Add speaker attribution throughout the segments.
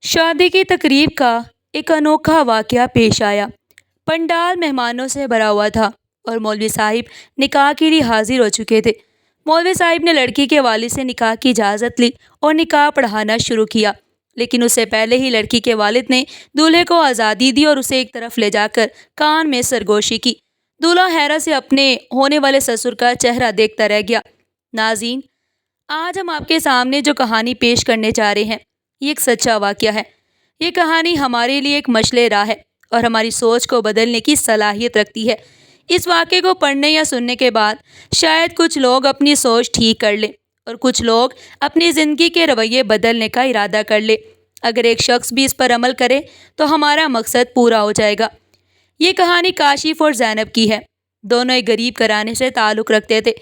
Speaker 1: شادی کی تقریب کا ایک انوکھا واقعہ پیش آیا۔ پنڈال مہمانوں سے بھرا ہوا تھا اور مولوی صاحب نکاح کے لیے حاضر ہو چکے تھے۔ مولوی صاحب نے لڑکی کے والد سے نکاح کی اجازت لی اور نکاح پڑھانا شروع کیا، لیکن اس سے پہلے ہی لڑکی کے والد نے دولہے کو آزادی دی اور اسے ایک طرف لے جا کر کان میں سرگوشی کی۔ دولہا حیرت سے اپنے ہونے والے سسر کا چہرہ دیکھتا رہ گیا۔ ناظرین، آج ہم آپ کے سامنے جو کہانی پیش کرنے جا رہے ہیں، یہ ایک سچا واقعہ ہے۔ یہ کہانی ہمارے لیے ایک مشعل راہ ہے اور ہماری سوچ کو بدلنے کی صلاحیت رکھتی ہے۔ اس واقعے کو پڑھنے یا سننے کے بعد شاید کچھ لوگ اپنی سوچ ٹھیک کر لیں اور کچھ لوگ اپنی زندگی کے رویے بدلنے کا ارادہ کر لیں۔ اگر ایک شخص بھی اس پر عمل کرے تو ہمارا مقصد پورا ہو جائے گا۔ یہ کہانی کاشف اور زینب کی ہے۔ دونوں ایک غریب گھرانے سے تعلق رکھتے تھے۔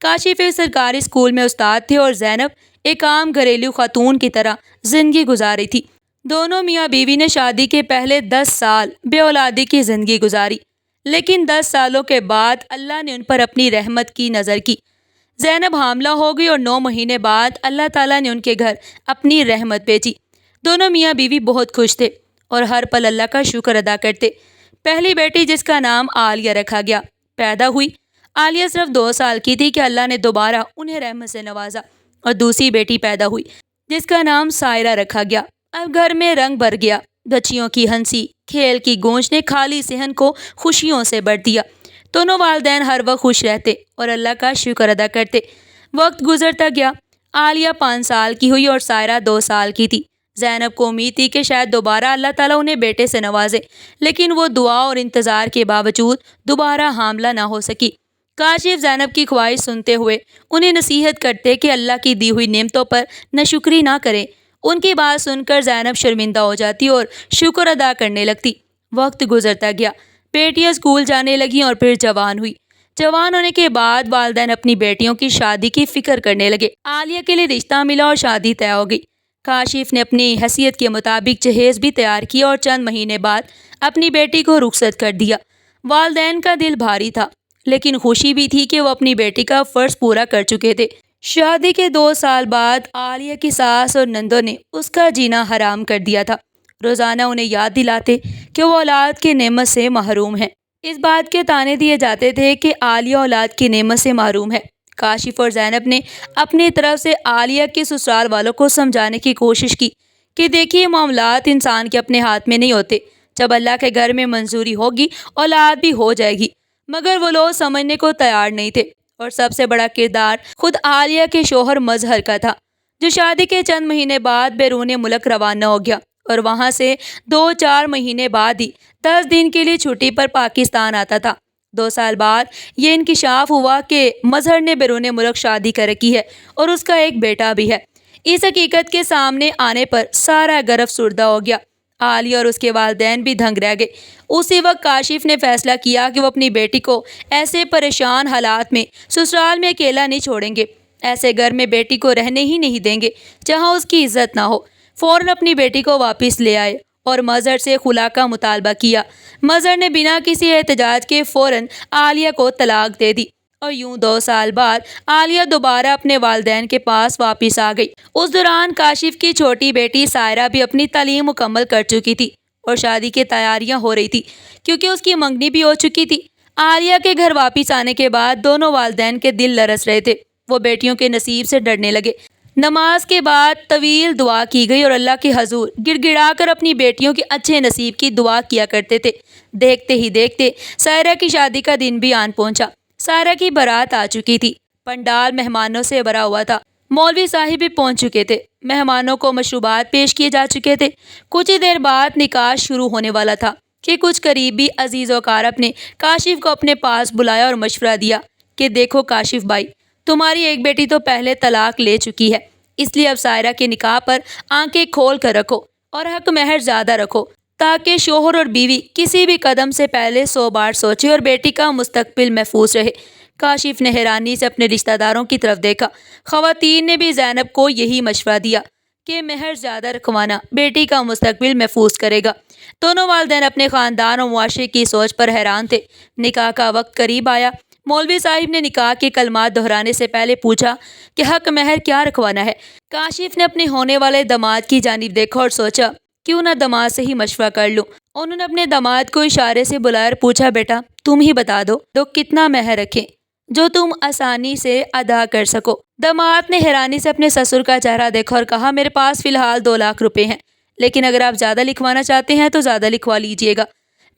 Speaker 1: کاشف ایک سرکاری اسکول میں استاد تھے اور زینب ایک عام گھریلو خاتون کی طرح زندگی گزار رہی تھی۔ دونوں میاں بیوی نے شادی کے پہلے 10 سال بے اولادی کی زندگی گزاری، لیکن 10 سالوں کے بعد اللہ نے ان پر اپنی رحمت کی نظر کی۔ زینب حاملہ ہو گئی اور 9 مہینے بعد اللہ تعالیٰ نے ان کے گھر اپنی رحمت بھیجی۔ دونوں میاں بیوی بہت خوش تھے اور ہر پل اللہ کا شکر ادا کرتے۔ پہلی بیٹی، جس کا نام عالیہ رکھا گیا، پیدا ہوئی۔ عالیہ صرف 2 سال کی تھی کہ اللہ نے دوبارہ انہیں رحمت سے نوازا اور دوسری بیٹی پیدا ہوئی جس کا نام سائرہ رکھا گیا۔ اب گھر میں رنگ بھر گیا۔ بچیوں کی ہنسی کھیل کی گونج نے خالی صحن کو خوشیوں سے بھر دیا۔ دونوں والدین ہر وقت خوش رہتے اور اللہ کا شکر ادا کرتے۔ وقت گزرتا گیا۔ عالیہ 5 سال کی ہوئی اور سائرہ 2 سال کی تھی۔ زینب کو امید تھی کہ شاید دوبارہ اللہ تعالیٰ انہیں بیٹے سے نوازے، لیکن وہ دعا اور انتظار کے باوجود دوبارہ حاملہ نہ ہو سکی۔ کاشف زینب کی خواہش سنتے ہوئے انہیں نصیحت کرتے کہ اللہ کی دی ہوئی نعمتوں پر ناشکری نہ کریں۔ ان کی بات سن کر زینب شرمندہ ہو جاتی اور شکر ادا کرنے لگتی۔ وقت گزرتا گیا۔ بیٹیاں اسکول جانے لگیں اور پھر جوان ہوئی۔ جوان ہونے کے بعد والدین اپنی بیٹیوں کی شادی کی فکر کرنے لگے۔ عالیہ کے لیے رشتہ ملا اور شادی طے ہو گئی۔ کاشف نے اپنی حیثیت کے مطابق جہیز بھی تیار کیا اور چند مہینے بعد اپنی بیٹی کو رخصت کر دیا۔ والدین کا دل بھاری تھا، لیکن خوشی بھی تھی کہ وہ اپنی بیٹی کا فرض پورا کر چکے تھے۔ شادی کے 2 سال بعد عالیہ کی ساس اور نندوں نے اس کا جینا حرام کر دیا تھا۔ روزانہ انہیں یاد دلاتے کہ وہ اولاد کی نعمت سے محروم ہیں۔ اس بات کے طعنے دیے جاتے تھے کہ عالیہ اولاد کی نعمت سے محروم ہے۔ کاشف اور زینب نے اپنی طرف سے عالیہ کے سسرال والوں کو سمجھانے کی کوشش کی کہ دیکھیے، معاملات انسان کے اپنے ہاتھ میں نہیں ہوتے۔ جب اللہ کے گھر میں منظوری ہوگی، اولاد بھی ہو جائے گی۔ مگر وہ لوگ سمجھنے کو تیار نہیں تھے اور سب سے بڑا کردار خود عالیہ کے شوہر مظہر کا تھا، جو شادی کے چند مہینے بعد بیرون ملک روانہ ہو گیا اور وہاں سے 2-4 مہینے بعد ہی 10 دن کے لیے چھٹی پر پاکستان آتا تھا۔ 2 سال بعد یہ انکشاف ہوا کہ مظہر نے بیرون ملک شادی کر رکھی ہے اور اس کا ایک بیٹا بھی ہے۔ اس حقیقت کے سامنے آنے پر سارا گھر افسردہ ہو گیا۔ عالیہ اور اس کے والدین بھی دنگ رہ گئے۔ اسی وقت کاشف نے فیصلہ کیا کہ وہ اپنی بیٹی کو ایسے پریشان حالات میں سسرال میں اکیلا نہیں چھوڑیں گے۔ ایسے گھر میں بیٹی کو رہنے ہی نہیں دیں گے جہاں اس کی عزت نہ ہو۔ فوراً اپنی بیٹی کو واپس لے آئے اور مظہر سے خلا کا مطالبہ کیا۔ مظہر نے بنا کسی احتجاج کے فوراً عالیہ کو طلاق دے دی اور یوں 2 سال بعد عالیہ دوبارہ اپنے والدین کے پاس واپس آ گئی۔ اس دوران کاشف کی چھوٹی بیٹی سائرہ بھی اپنی تعلیم مکمل کر چکی تھی اور شادی کی تیاریاں ہو رہی تھی کیونکہ اس کی منگنی بھی ہو چکی تھی۔ عالیہ کے گھر واپس آنے کے بعد دونوں والدین کے دل لرز رہے تھے۔ وہ بیٹیوں کے نصیب سے ڈرنے لگے۔ نماز کے بعد طویل دعا کی گئی اور اللہ کے حضور گڑ گڑا کر اپنی بیٹیوں کے اچھے نصیب کی دعا کیا کرتے تھے۔ دیکھتے ہی دیکھتے سائرہ کی شادی کا دن بھی آن پہنچا۔ سائرہ کی بارات آ چکی تھی۔ پنڈال مہمانوں سے بھرا ہوا تھا۔ مولوی صاحب بھی پہنچ چکے تھے۔ مہمانوں کو مشروبات پیش کیے جا چکے تھے۔ کچھ ہی دیر بعد نکاح شروع ہونے والا تھا کہ کچھ قریبی عزیز و اقارب نے کاشف کو اپنے پاس بلایا اور مشورہ دیا کہ دیکھو کاشف بھائی، تمہاری ایک بیٹی تو پہلے طلاق لے چکی ہے، اس لیے اب سائرہ کے نکاح پر آنکھیں کھول کر رکھو اور حق مہر زیادہ رکھو تاکہ شوہر اور بیوی کسی بھی قدم سے پہلے 100 بار سوچے اور بیٹی کا مستقبل محفوظ رہے۔ کاشف نے حیرانی سے اپنے رشتہ داروں کی طرف دیکھا۔ خواتین نے بھی زینب کو یہی مشورہ دیا کہ مہر زیادہ رکھوانا بیٹی کا مستقبل محفوظ کرے گا۔ دونوں والدین اپنے خاندان اور معاشرے کی سوچ پر حیران تھے۔ نکاح کا وقت قریب آیا۔ مولوی صاحب نے نکاح کے کلمات دہرانے سے پہلے پوچھا کہ حق مہر کیا رکھوانا ہے۔ کاشف نے اپنے ہونے والے داماد کی جانب دیکھا اور سوچا کیوں نہ دماد سے ہی مشورہ کر لوں۔ انہوں نے اپنے دماد کو اشارے سے بلایا اور پوچھا، بیٹا تم ہی بتا دو تو کتنا مہر رکھیں جو تم آسانی سے ادا کر سکو۔ دماد نے حیرانی سے اپنے سسر کا چہرہ دیکھا اور کہا، میرے پاس فی الحال 2 لاکھ روپے ہیں، لیکن اگر آپ زیادہ لکھوانا چاہتے ہیں تو زیادہ لکھوا لیجئے گا،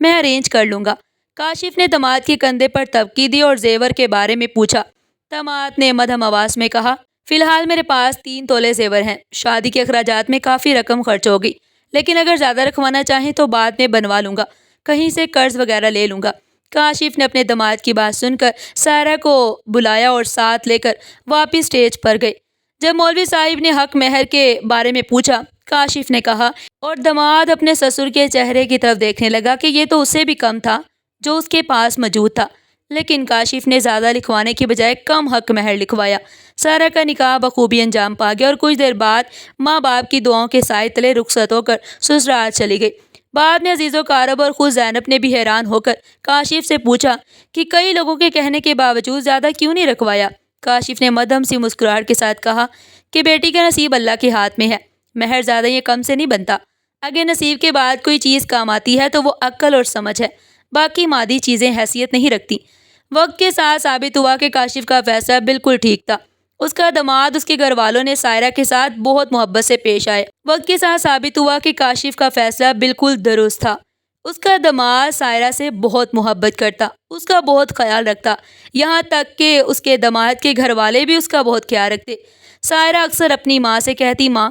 Speaker 1: میں ارینج کر لوں گا۔ کاشف نے دماد کے کندھے پر تبکی دی اور زیور کے بارے میں پوچھا۔ دماد نے مدھم آواز میں کہا، فی الحال میرے پاس 3 تولے زیور ہیں، شادی کے اخراجات میں کافی رقم خرچ ہوگی، لیکن اگر زیادہ رکھوانا چاہیں تو بعد میں بنوا لوں گا، کہیں سے قرض وغیرہ لے لوں گا۔ کاشف نے اپنے دماد کی بات سن کر سائرہ کو بلایا اور ساتھ لے کر واپس اسٹیج پر گئے۔ جب مولوی صاحب نے حق مہر کے بارے میں پوچھا، کاشف نے کہا، اور دماد اپنے سسر کے چہرے کی طرف دیکھنے لگا کہ یہ تو اس سے بھی کم تھا جو اس کے پاس موجود تھا، لیکن کاشف نے زیادہ لکھوانے کی بجائے کم حق مہر لکھوایا۔ سارہ کا نکاح بخوبی انجام پا گیا اور کچھ دیر بعد ماں باپ کی دعاؤں کے سائے تلے رخصت ہو کر سسرال چلی گئی۔ بعد میں عزیز و کارب اور خود زینب نے بھی حیران ہو کر کاشف سے پوچھا کہ کئی لوگوں کے کہنے کے باوجود زیادہ کیوں نہیں رکھوایا؟ کاشف نے مدھم سی مسکراہٹ کے ساتھ کہا کہ بیٹی کا نصیب اللہ کے ہاتھ میں ہے، مہر زیادہ یا کم سے نہیں بنتا۔ اگر نصیب کے بعد کوئی چیز کام آتی ہے تو وہ عقل اور سمجھ ہے، باقی مادی چیزیں حیثیت نہیں رکھتی۔ وقت کے ساتھ ثابت ہوا کہ کاشف کا فیصلہ بالکل ٹھیک تھا۔ اس کا دماد اس کے گھر والوں نے سائرہ کے ساتھ بہت محبت سے پیش آئے۔ وقت کے ساتھ ثابت ہوا کہ کاشف کا فیصلہ بالکل درست تھا۔ اس کا دماد سائرہ سے بہت محبت کرتا، اس کا بہت خیال رکھتا، یہاں تک کہ اس کے دماد کے گھر والے بھی اس کا بہت خیال رکھتے۔ سائرہ اکثر اپنی ماں سے کہتی، ماں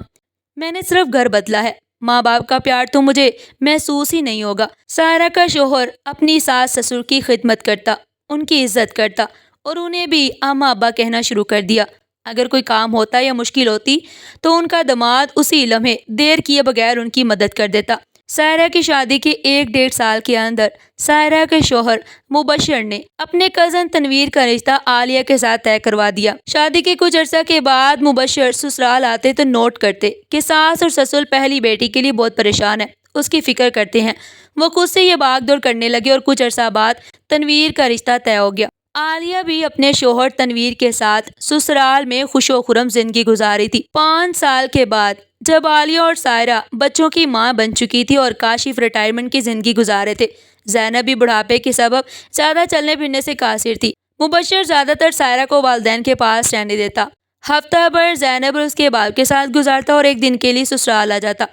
Speaker 1: میں نے صرف گھر بدلا ہے، ماں باپ کا پیار تو مجھے محسوس ہی نہیں ہوگا۔ سائرہ کا شوہر اپنی ساس سسر کی خدمت کرتا، ان کی عزت کرتا اور انہیں بھی اماں ابا کہنا شروع کر دیا۔ اگر کوئی کام ہوتا یا مشکل ہوتی تو ان کا دماد اسی لمحے دیر کیے بغیر ان کی مدد کر دیتا۔ سائرہ کی شادی کے 1-1.5 سال کے اندر سائرہ کے شوہر مبشر نے اپنے کزن تنویر کا رشتہ عالیہ کے ساتھ طے کروا دیا۔ شادی کے کچھ عرصہ کے بعد مبشر سسرال آتے تو نوٹ کرتے کہ ساس اور سسر پہلی بیٹی کے لیے بہت پریشان ہے، اس کی فکر کرتے ہیں۔ وہ خود سے یہ بھاگ دوڑ کرنے لگے اور کچھ عرصہ بعد تنویر کا رشتہ طے ہو گیا۔ عالیہ بھی اپنے شوہر تنویر کے ساتھ سسرال میں خوش و خرم زندگی گزاری تھی۔ 5 سال کے بعد جب عالیہ اور سائرہ بچوں کی ماں بن چکی تھی اور کاشف ریٹائرمنٹ کی زندگی گزارے تھے، زینب بھی بڑھاپے کے سبب زیادہ چلنے پھرنے سے قاصر تھی۔ مبشر زیادہ تر سائرہ کو والدین کے پاس رہنے دیتا، ہفتہ بھر زینب اور اس کے باپ کے ساتھ گزارتا اور ایک دن کے لیے سسرال آ جاتا۔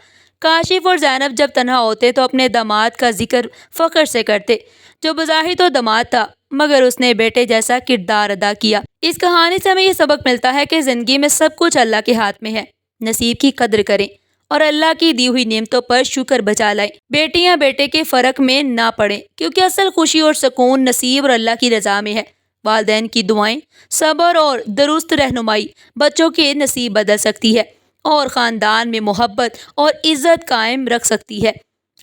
Speaker 1: کاشف اور زینب جب تنہا ہوتے تو اپنے داماد کا ذکر فخر سے کرتے، جو بظاہر تو داماد تھا مگر اس نے بیٹے جیسا کردار ادا کیا۔ اس کہانی سے ہمیں یہ سبق ملتا ہے کہ زندگی میں سب کچھ اللہ کے ہاتھ میں ہے، نصیب کی قدر کریں اور اللہ کی دی ہوئی نعمتوں پر شکر بجا لائیں۔ بیٹیاں بیٹے کے فرق میں نہ پڑیں، کیونکہ اصل خوشی اور سکون نصیب اور اللہ کی رضا میں ہے۔ والدین کی دعائیں، صبر اور درست رہنمائی بچوں کے نصیب بدل سکتی ہے اور خاندان میں محبت اور عزت قائم رکھ سکتی ہے۔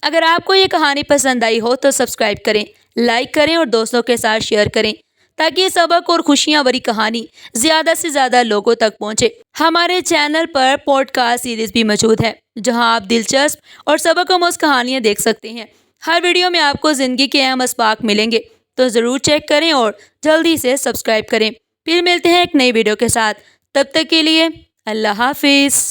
Speaker 1: اگر آپ کو یہ کہانی پسند آئی ہو تو سبسکرائب کریں، لائک کریں اور دوستوں کے ساتھ شیئر کریں تاکہ یہ سبق اور خوشیاں بھری کہانی زیادہ سے زیادہ لوگوں تک پہنچے۔ ہمارے چینل پر پوڈ کاسٹ سیریز بھی موجود ہے جہاں آپ دلچسپ اور سبق آموز کہانیاں دیکھ سکتے ہیں۔ ہر ویڈیو میں آپ کو زندگی کے اہم اسباق ملیں گے، تو ضرور چیک کریں اور جلدی سے سبسکرائب کریں۔ پھر ملتے ہیں ایک نئی ویڈیو کے ساتھ، تب تک کے لیے اللہ حافظ۔